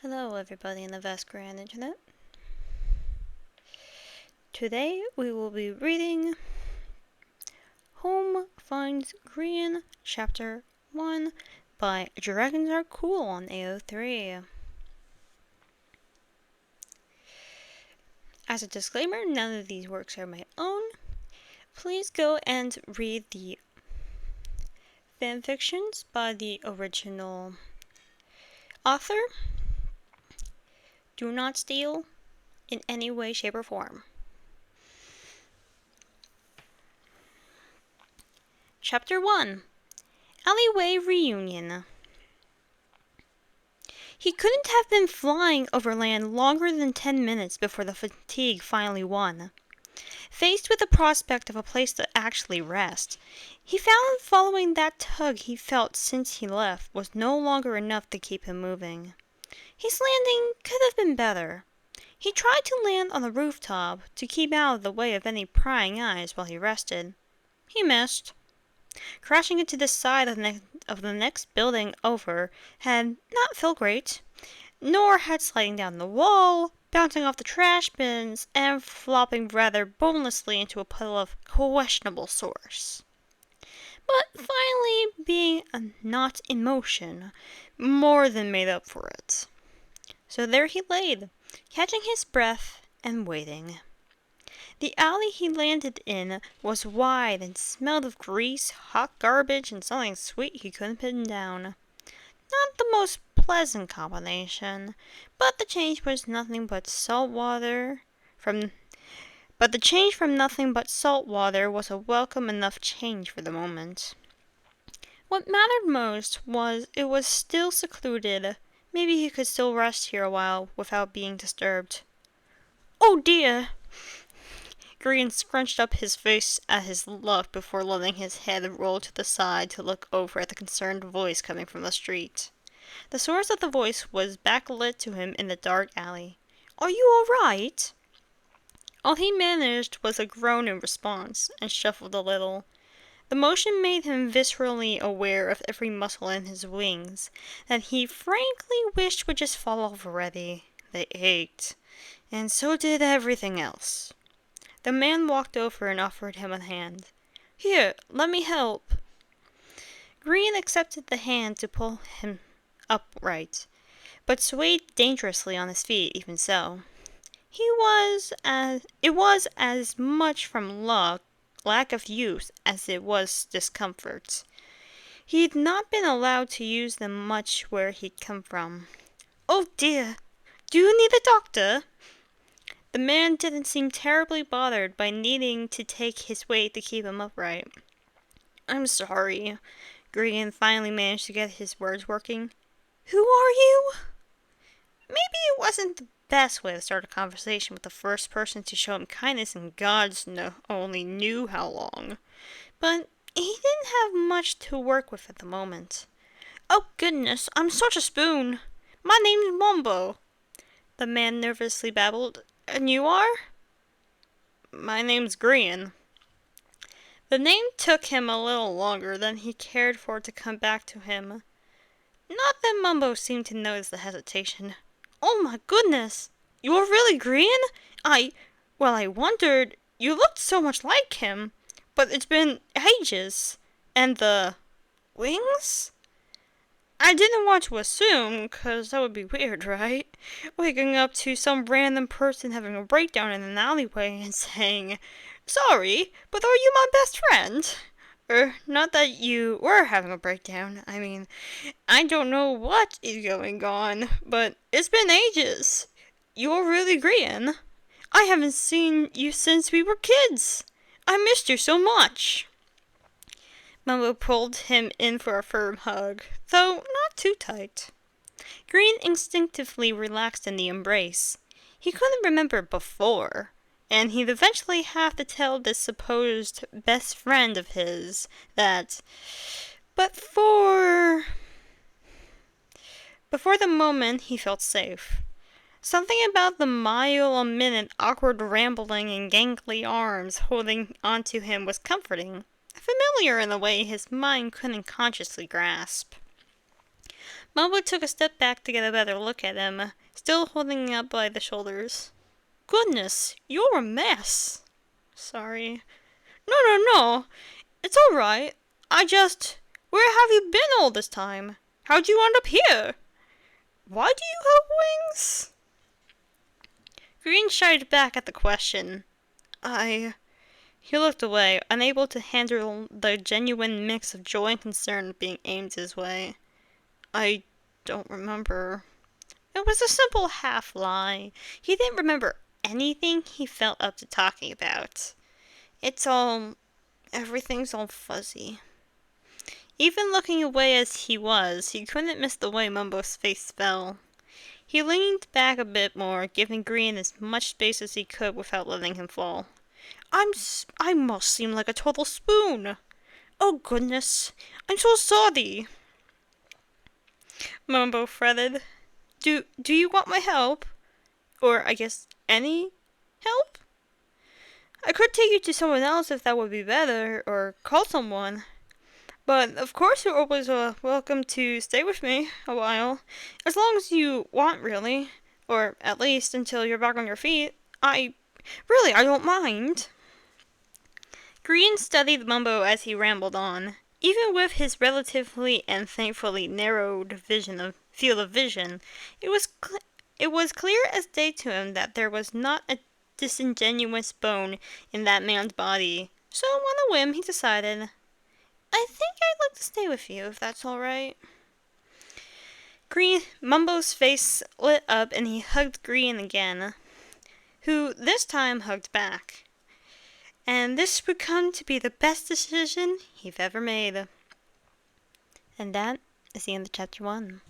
Hello everybody in the vast Grian internet. Today we will be reading Home Finds Grian Chapter 1 by Dragons Are Cool on AO3. As a disclaimer, none of these works are my own. Please go and read the fanfictions by the original author. Do not steal in any way, shape, or form. Chapter 1 Alleyway Reunion. He couldn't have been flying over land longer than 10 minutes before the fatigue finally won. Faced with the prospect of a place to actually rest, he found following that tug he felt since he left was no longer enough to keep him moving. His landing could have been better. He tried to land on the rooftop to keep out of the way of any prying eyes while he rested. He missed. Crashing into the side of the next building over had not felt great, nor had sliding down the wall, bouncing off the trash bins, and flopping rather bonelessly into a puddle of questionable source. But finally being not in motion more than made up for it. So there he laid, catching his breath and waiting. The alley he landed in was wide and smelled of grease, hot garbage, and something sweet he couldn't pin down. Not the most pleasant combination, but the change from nothing but salt water was a welcome enough change for the moment. What mattered most was it was still secluded. Maybe he could still rest here a while without being disturbed. Oh dear! Grian scrunched up his face at his luck before letting his head roll to the side to look over at the concerned voice coming from the street. The source of the voice was backlit to him in the dark alley. "Are you all right?" All he managed was a groan in response, and shuffled a little. The motion made him viscerally aware of every muscle in his wings that he frankly wished would just fall off already. They ached, and so did everything else. The man walked over and offered him a hand. "Here, let me help." Grian accepted the hand to pull him upright, but swayed dangerously on his feet even so. It was as much from lack of use as it was discomfort. He'd not been allowed to use them much where he'd come from. "Oh dear, do you need a doctor?" The man didn't seem terribly bothered by needing to take his weight to keep him upright. "I'm sorry." Grian finally managed to get his words working. "Who are you?" Maybe it wasn't the best way to start a conversation with the first person to show him kindness in only knew how long. But he didn't have much to work with at the moment. "Oh goodness, I'm such a spoon. My name's Mumbo," the man nervously babbled. "And you are?" "My name's Grian." The name took him a little longer than he cared for to come back to him. Not that Mumbo seemed to notice the hesitation. "Oh my goodness! You're really Grian? I wondered. You looked so much like him. But it's been ages. And the wings? I didn't want to assume, 'cause that would be weird, right? Waking up to some random person having a breakdown in an alleyway and saying, 'Sorry, but are you my best friend?' Not that you were having a breakdown. I mean, I don't know what is going on, but it's been ages. You're really Grian. I haven't seen you since we were kids. I missed you so much." Mumbo pulled him in for a firm hug, though not too tight. Grian instinctively relaxed in the embrace. He couldn't remember before, and he'd eventually have to tell this supposed best friend of his that. But before the moment, he felt safe. Something about the mile-a-minute awkward rambling and gangly arms holding onto him was comforting, familiar in a way his mind couldn't consciously grasp. Mumbo took a step back to get a better look at him, still holding him up by the shoulders. Goodness, you're a mess. Sorry. No. It's alright. Where have you been all this time? How'd you end up here? Why do you have wings? Grian shied back at the question. He looked away, unable to handle the genuine mix of joy and concern being aimed his way. I don't remember. It was a simple half-lie. He didn't remember anything he felt up to talking about. Everything's all fuzzy. Even looking away as he was, he couldn't miss the way Mumbo's face fell. He leaned back a bit more, giving Grian as much space as he could without letting him fall. I must seem like a total spoon. Oh goodness, I'm so sorry. Mumbo fretted. Do you want my help? Or, I guess, any help? I could take you to someone else if that would be better, or call someone. But, of course, you're always welcome to stay with me a while. As long as you want, really. Or, at least, until you're back on your feet. I don't mind. Grian studied Mumbo as he rambled on. Even with his relatively and thankfully narrowed field of vision, it was clear as day to him that there was not a disingenuous bone in that man's body. So, on a whim, he decided, I think I'd like to stay with you, if that's all right. Mumbo's face lit up and he hugged Grian again, who this time hugged back. And this would come to be the best decision he've ever made. And that is the end of chapter 1.